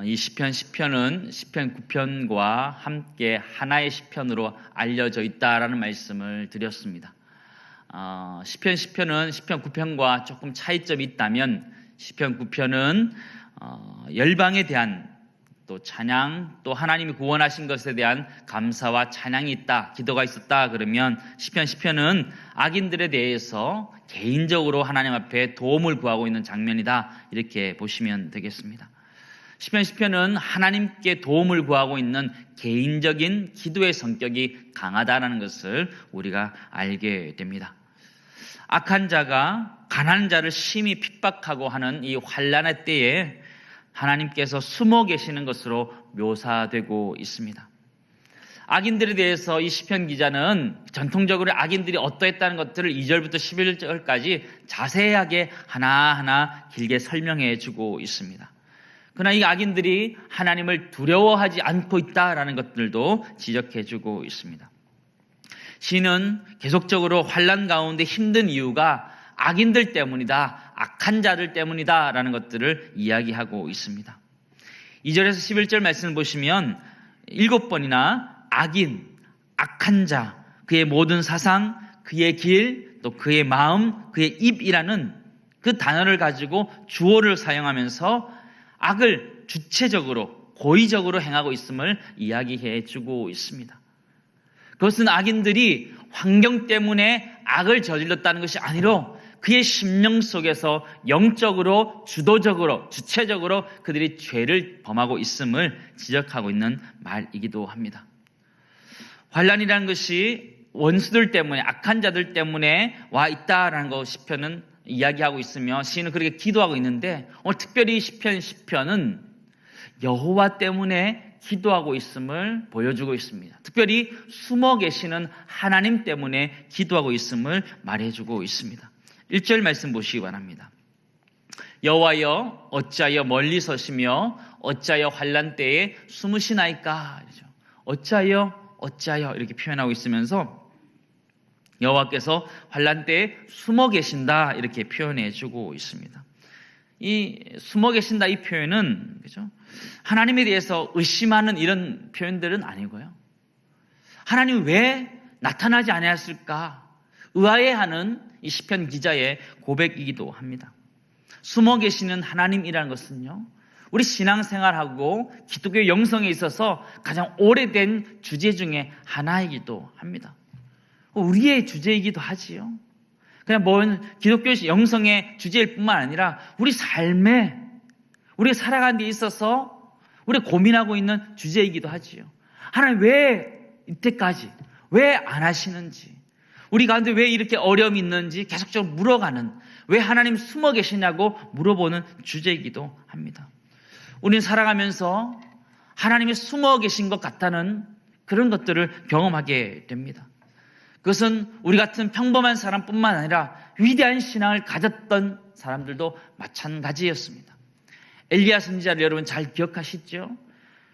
이 시편은 시편 9편과 함께 하나의 시편으로 알려져 있다라는 말씀을 드렸습니다. 시편은 시편 9편과 조금 차이점이 있다면 시편 9편은 열방에 대한 또 찬양, 또 하나님이 구원하신 것에 대한 감사와 찬양이 있다, 기도가 있었다 그러면 시편은 악인들에 대해서 개인적으로 하나님 앞에 도움을 구하고 있는 장면이다, 이렇게 보시면 되겠습니다. 시편은 하나님께 도움을 구하고 있는 개인적인 기도의 성격이 강하다는 것을 우리가 알게 됩니다. 악한 자가 가난한 자를 심히 핍박하고 하는 이 환난의 때에 하나님께서 숨어 계시는 것으로 묘사되고 있습니다. 악인들에 대해서 이 시편 기자는 전통적으로 악인들이 어떠했다는 것들을 2절부터 11절까지 자세하게 하나하나 길게 설명해 주고 있습니다. 그러나 이 악인들이 하나님을 두려워하지 않고 있다라는 것들도 지적해 주고 있습니다. 시는 계속적으로 환난 가운데 힘든 이유가 악인들 때문이다, 악한 자들 때문이다라는 것들을 이야기하고 있습니다. 2절에서 11절 말씀을 보시면 7번이나 악인, 악한 자, 그의 모든 사상, 그의 길, 또 그의 마음, 그의 입이라는 그 단어를 가지고 주어를 사용하면서 악을 주체적으로, 고의적으로 행하고 있음을 이야기해 주고 있습니다. 그것은 악인들이 환경 때문에 악을 저질렀다는 것이 아니라 그의 심령 속에서 영적으로, 주도적으로, 주체적으로 그들이 죄를 범하고 있음을 지적하고 있는 말이기도 합니다. 환난이라는 것이 원수들 때문에, 악한 자들 때문에 와 있다라는 거 시편은 이야기하고 있으며 시인은 그렇게 기도하고 있는데, 오늘 특별히 시편은 여호와 때문에 기도하고 있음을 보여주고 있습니다. 특별히 숨어 계시는 하나님 때문에 기도하고 있음을 말해주고 있습니다. 1절 말씀 보시기 바랍니다. 여호와여 어찌하여 멀리 서시며 어찌하여 환난 때에 숨으시나이까. 어찌하여 이렇게 표현하고 있으면서 여호와께서 환난 때에 숨어 계신다, 이렇게 표현해 주고 있습니다. 이 숨어 계신다, 이 표현은 그죠? 하나님에 대해서 의심하는 이런 표현들은 아니고요. 하나님이 왜 나타나지 않았을까 의아해하는 이 시편 기자의 고백이기도 합니다. 숨어 계시는 하나님이라는 것은요, 우리 신앙생활하고 기독교 영성에 있어서 가장 오래된 주제 중에 하나이기도 합니다. 우리의 주제이기도 하지요. 그냥 기독교 영성의 주제일 뿐만 아니라 우리 삶에, 우리가 살아가는 데 있어서 우리가 고민하고 있는 주제이기도 하지요. 하나님 왜 이때까지 왜 안 하시는지, 우리 가운데 왜 이렇게 어려움이 있는지 계속적으로 물어가는, 왜 하나님 숨어 계시냐고 물어보는 주제이기도 합니다. 우리는 살아가면서 하나님이 숨어 계신 것 같다는 그런 것들을 경험하게 됩니다. 그것은 우리 같은 평범한 사람뿐만 아니라 위대한 신앙을 가졌던 사람들도 마찬가지였습니다. 엘리야 선지자를 여러분 잘 기억하시죠?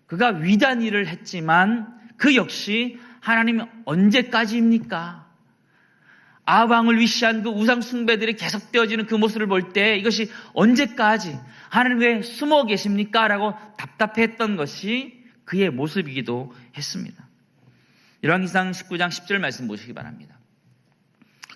그가 위대한 일을 했지만 그 역시 하나님이 언제까지입니까? 아방을 위시한 그 우상 숭배들이 계속되어지는 그 모습을 볼 때 이것이 언제까지, 하나님 왜 숨어 계십니까? 라고 답답했던 것이 그의 모습이기도 했습니다. 열왕기상 19장 10절 말씀 보시기 바랍니다.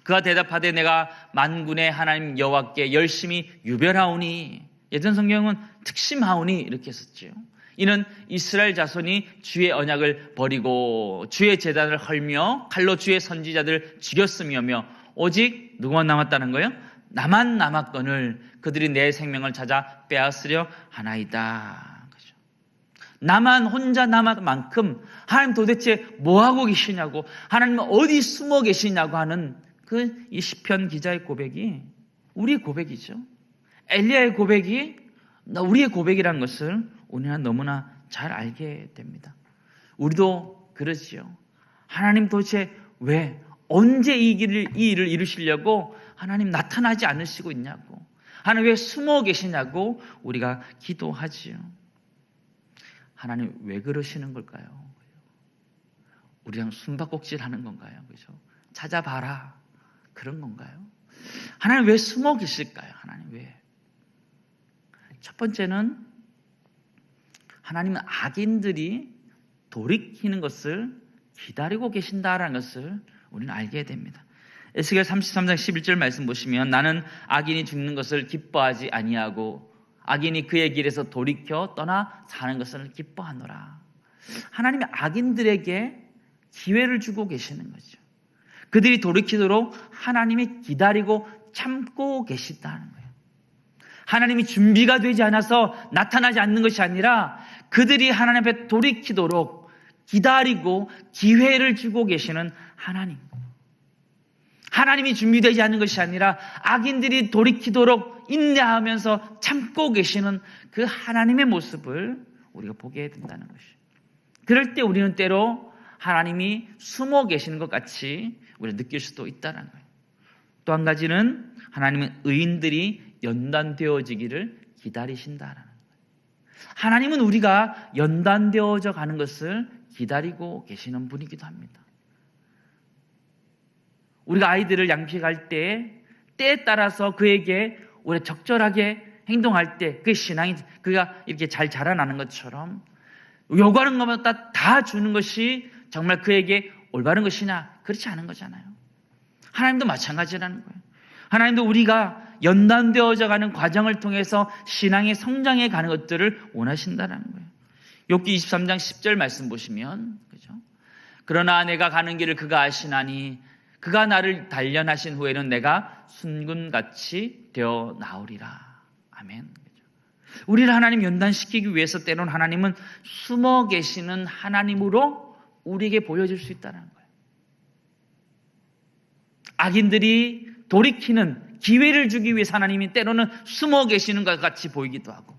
그가 대답하되 내가 만군의 하나님 여호와께 열심히 유별하오니, 예전 성경은 특심하오니 이렇게 했었죠. 이는 이스라엘 자손이 주의 언약을 버리고 주의 제단을 헐며 칼로 주의 선지자들 죽였으며 오직 누구만 남았다는 거예요? 나만 남았거늘 그들이 내 생명을 찾아 빼앗으려 하나이다. 그죠? 나만 혼자 남은 만큼 하나님 도대체 뭐하고 계시냐고, 하나님은 어디 숨어 계시냐고 하는 이 시편 기자의 고백이 우리의 고백이죠. 엘리야의 고백이 우리의 고백이라는 것을 우리는 너무나 잘 알게 됩니다. 우리도 그러지요. 하나님 도대체 왜, 언제 이 일을 이루시려고 하나님 나타나지 않으시고 있냐고, 하나님 왜 숨어 계시냐고 우리가 기도하지요. 하나님 왜 그러시는 걸까요? 우리랑 숨바꼭질 하는 건가요? 그죠? 찾아봐라, 그런 건가요? 하나님 왜 숨어 계실까요? 하나님 왜? 첫 번째는 하나님은 악인들이 돌이키는 것을 기다리고 계신다라는 것을 우리는 알게 됩니다. 에스겔 33장 11절 말씀 보시면 나는 악인이 죽는 것을 기뻐하지 아니하고 악인이 그의 길에서 돌이켜 떠나 사는 것을 기뻐하노라. 하나님이 악인들에게 기회를 주고 계시는 거죠. 그들이 돌이키도록 하나님이 기다리고 참고 계시다는 거예요. 하나님이 준비가 되지 않아서 나타나지 않는 것이 아니라 그들이 하나님 앞에 돌이키도록 기다리고 기회를 주고 계시는 하나님. 하나님이 준비되지 않는 것이 아니라 악인들이 돌이키도록 인내하면서 참고 계시는 그 하나님의 모습을 우리가 보게 된다는 것이에요. 그럴 때 우리는 때로 하나님이 숨어 계시는 것 같이 우리가 느낄 수도 있다는 거예요. 또 한 가지는 하나님은 의인들이 연단되어지기를 기다리신다라는 거예요. 하나님은 우리가 연단되어져 가는 것을 기다리고 계시는 분이기도 합니다. 우리가 아이들을 양육할 때에 따라서 그에게 우리가 적절하게 행동할 때 그 신앙이 그가 이렇게 잘 자라나는 것처럼 요구하는 것마다 다 주는 것이 정말 그에게 올바른 것이냐? 그렇지 않은 거잖아요. 하나님도 마찬가지라는 거예요. 하나님도 우리가 연단되어져 가는 과정을 통해서 신앙의 성장해 가는 것들을 원하신다는 거예요. 욥기 23장 10절 말씀 보시면 그죠? 그러나 내가 가는 길을 그가 아시나니 그가 나를 단련하신 후에는 내가 순금같이 되어 나오리라. 아멘. 우리를 하나님 연단시키기 위해서 때로는 하나님은 숨어 계시는 하나님으로 우리에게 보여줄 수 있다는 거예요. 악인들이 돌이키는 기회를 주기 위해서 하나님이 때로는 숨어 계시는 것 같이 보이기도 하고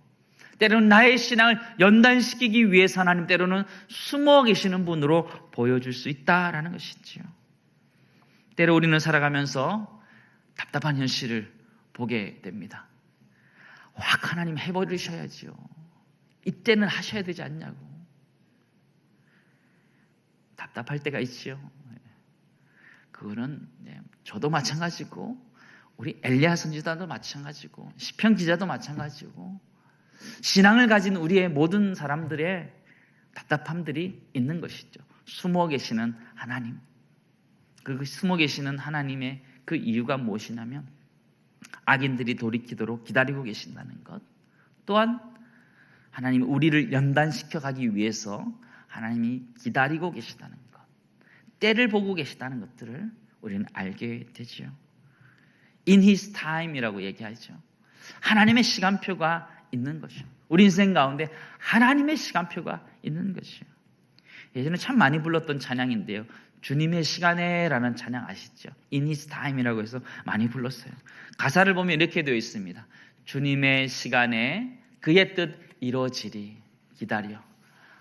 때로는 나의 신앙을 연단시키기 위해서 하나님 때로는 숨어 계시는 분으로 보여줄 수 있다라는 것이지요. 때로 우리는 살아가면서 답답한 현실을 보게 됩니다. 확 하나님 해버리셔야지요. 이때는 하셔야 되지 않냐고. 답답할 때가 있지요. 그거는 저도 마찬가지고 우리 엘리야 선지자도 마찬가지고 시편 기자도 마찬가지고 신앙을 가진 우리의 모든 사람들의 답답함들이 있는 것이죠. 숨어 계시는 하나님. 그 숨어 계시는 하나님의 그 이유가 무엇이냐면 악인들이 돌이키도록 기다리고 계신다는 것. 또한 하나님이 우리를 연단시켜 가기 위해서 하나님이 기다리고 계시다는 것. 때를 보고 계시다는 것들을 우리는 알게 되지요. In His time이라고 얘기하죠. 하나님의 시간표가 있는 것이요. 우리 인생 가운데 하나님의 시간표가 있는 것이요. 예전에 참 많이 불렀던 찬양인데요. 주님의 시간에라는 찬양 아시죠? In His time이라고 해서 많이 불렀어요. 가사를 보면 이렇게 되어 있습니다. 주님의 시간에 그의 뜻 이루어지리 기다려.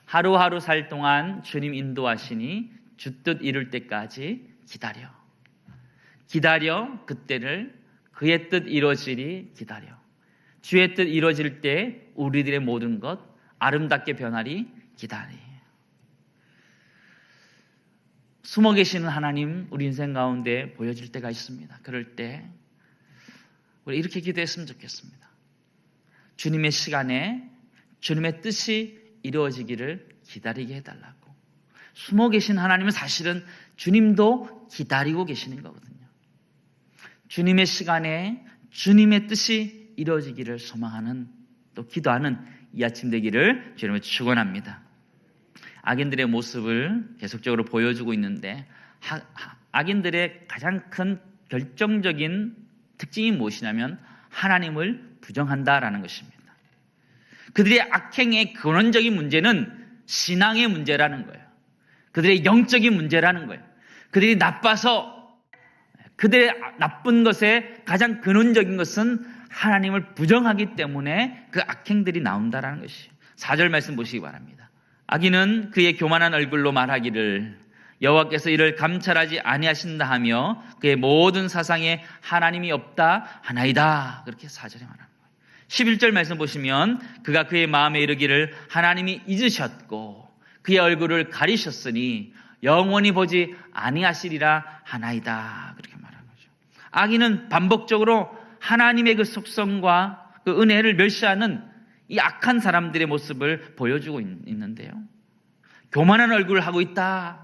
하루하루 살 동안 주님 인도하시니 주 뜻 이룰 때까지 기다려. 기다려 그때를 그의 뜻 이루어지리 기다려. 주의 뜻 이루어질 때 우리들의 모든 것 아름답게 변하리 기다리. 숨어 계시는 하나님 우리 인생 가운데 보여질 때가 있습니다. 그럴 때 우리 이렇게 기도했으면 좋겠습니다. 주님의 시간에 주님의 뜻이 이루어지기를 기다리게 해달라고. 숨어 계신 하나님은 사실은 주님도 기다리고 계시는 거거든요. 주님의 시간에 주님의 뜻이 이루어지기를 소망하는 또 기도하는 이 아침 되기를 주님을 축원합니다. 악인들의 모습을 계속적으로 보여주고 있는데 악인들의 가장 큰 결정적인 특징이 무엇이냐면 하나님을 부정한다라는 것입니다. 그들의 악행의 근원적인 문제는 신앙의 문제라는 거예요. 그들의 영적인 문제라는 거예요. 그들이 나빠서 그들의 나쁜 것의 가장 근원적인 것은 하나님을 부정하기 때문에 그 악행들이 나온다라는 것이에요. 4절 말씀 보시기 바랍니다. 악인은 그의 교만한 얼굴로 말하기를 여호와께서 이를 감찰하지 아니하신다 하며 그의 모든 사상에 하나님이 없다 하나이다. 그렇게 4절에 말합니다. 11절 말씀 보시면 그가 그의 마음에 이르기를 하나님이 잊으셨고 그의 얼굴을 가리셨으니 영원히 보지 아니하시리라 하나이다. 그렇게 말하는 거죠. 악인은 반복적으로 하나님의 그 속성과 그 은혜를 멸시하는 이 악한 사람들의 모습을 보여주고 있는데요. 교만한 얼굴을 하고 있다.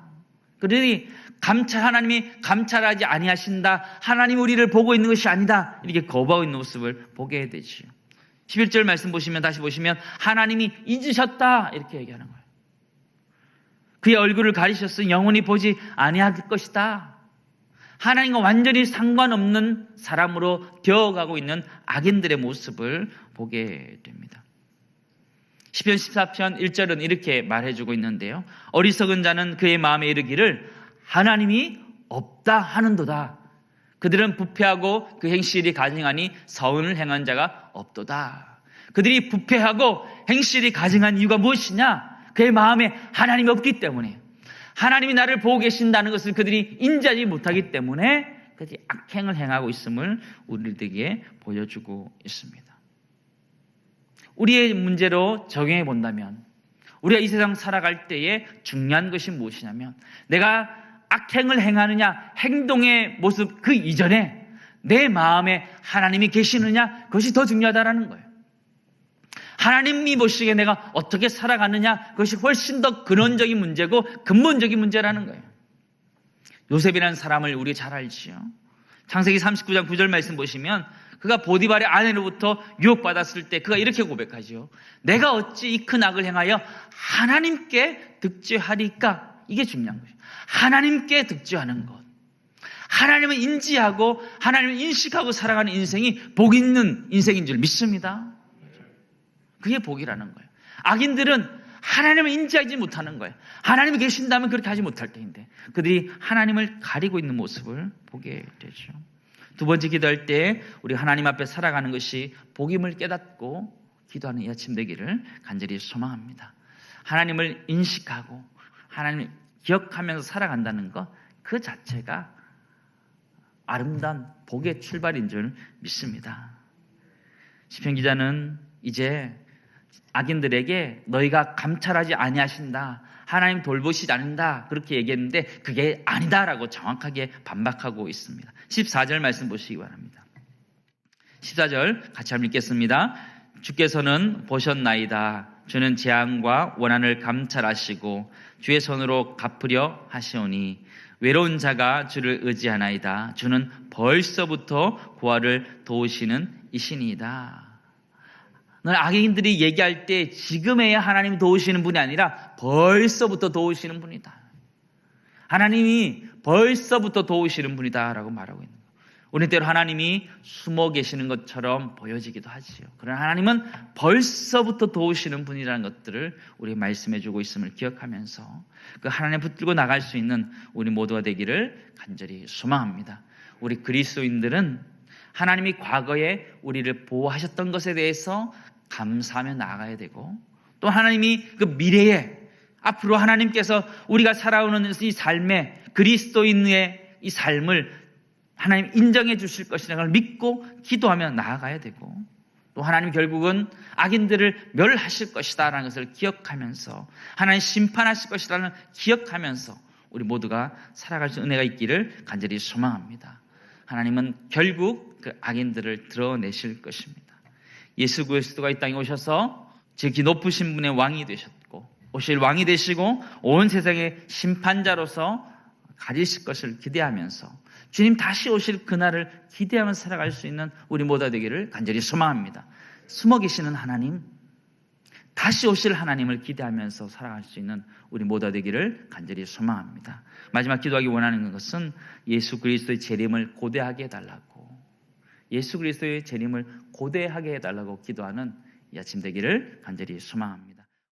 그러니 하나님이 감찰하지 아니하신다. 하나님 우리를 보고 있는 것이 아니다. 이렇게 거부하고 있는 모습을 보게 되지요. 11절 말씀 보시면 다시 보시면 하나님이 잊으셨다 이렇게 얘기하는 거예요. 그의 얼굴을 가리셨으니 영원히 보지 아니할 것이다. 하나님과 완전히 상관없는 사람으로 되어가고 있는 악인들의 모습을 보게 됩니다. 시편 14편 1절은 이렇게 말해주고 있는데요. 어리석은 자는 그의 마음에 이르기를 하나님이 없다 하는도다. 그들은 부패하고 그 행실이 가증하니 서은을 행한 자가 없도다. 그들이 부패하고 행실이 가증한 이유가 무엇이냐? 그의 마음에 하나님이 없기 때문에, 하나님이 나를 보고 계신다는 것을 그들이 인지하지 못하기 때문에 그들이 악행을 행하고 있음을 우리들에게 보여주고 있습니다. 우리의 문제로 적용해 본다면 우리가 이 세상 살아갈 때에 중요한 것이 무엇이냐면 내가 악행을 행하느냐 행동의 모습 그 이전에 내 마음에 하나님이 계시느냐 그것이 더 중요하다는 거예요. 하나님이 보시기에 내가 어떻게 살아가느냐 그것이 훨씬 더 근원적인 문제고 근본적인 문제라는 거예요. 요셉이라는 사람을 우리 잘 알지요. 창세기 39장 9절 말씀 보시면 그가 보디발의 아내로부터 유혹받았을 때 그가 이렇게 고백하지요. 내가 어찌 이 큰 악을 행하여 하나님께 득죄하리까? 이게 중요한 거예요. 하나님께 득죄하는 것. 하나님을 인지하고 하나님을 인식하고 살아가는 인생이 복 있는 인생인 줄 믿습니다. 그게 복이라는 거예요. 악인들은 하나님을 인지하지 못하는 거예요. 하나님이 계신다면 그렇게 하지 못할 때인데 그들이 하나님을 가리고 있는 모습을 보게 되죠. 두 번째 기도할 때 우리 하나님 앞에 살아가는 것이 복임을 깨닫고 기도하는 이 아침 되기를 간절히 소망합니다. 하나님을 인식하고 하나님을 기억하면서 살아간다는 것 그 자체가 아름다운 복의 출발인 줄 믿습니다. 시편 기자는 이제 악인들에게 너희가 감찰하지 아니하신다, 하나님 돌보시지 않는다 그렇게 얘기했는데 그게 아니다라고 정확하게 반박하고 있습니다. 14절 말씀 보시기 바랍니다. 14절 같이 한번 읽겠습니다. 주께서는 보셨나이다. 주는 재앙과 원한을 감찰하시고 주의 손으로 갚으려 하시오니 외로운 자가 주를 의지하나이다. 주는 벌써부터 고아를 도우시는 이신이다. 너는 악인들이 얘기할 때 지금에야 하나님이 도우시는 분이 아니라 벌써부터 도우시는 분이다. 하나님이 벌써부터 도우시는 분이다 라고 말하고 있는 거예요. 우리 때로 하나님이 숨어 계시는 것처럼 보여지기도 하지요. 그러나 하나님은 벌써부터 도우시는 분이라는 것들을 우리에게 말씀해 주고 있음을 기억하면서 그 하나님 붙들고 나갈 수 있는 우리 모두가 되기를 간절히 소망합니다. 우리 그리스도인들은 하나님이 과거에 우리를 보호하셨던 것에 대해서 감사하며 나아가야 되고 또 하나님이 그 미래에 앞으로 하나님께서 우리가 살아오는 이 삶에 그리스도인의 이 삶을 하나님 인정해 주실 것이라는 걸 믿고 기도하며 나아가야 되고 또 하나님 결국은 악인들을 멸하실 것이다라는 것을 기억하면서 하나님 심판하실 것이라는 기억하면서 우리 모두가 살아갈 수 있는 은혜가 있기를 간절히 소망합니다. 하나님은 결국 그 악인들을 드러내실 것입니다. 예수 그리스도가 이 땅에 오셔서 지극히 높으신 분의 왕이 되셨고 오실 왕이 되시고 온 세상의 심판자로서 가지실 것을 기대하면서 주님 다시 오실 그날을 기대하면서 살아갈 수 있는 우리 모두가 되기를 간절히 소망합니다. 숨어 계시는 하나님, 다시 오실 하나님을 기대하면서 살아갈 수 있는 우리 모두가 되기를 간절히 소망합니다. 마지막 기도하기 원하는 것은 예수 그리스도의 재림을 고대하게 해달라고, 예수 그리스도의 재림을 고대하게 해달라고 기도하는 이 아침 되기를 간절히 소망합니다.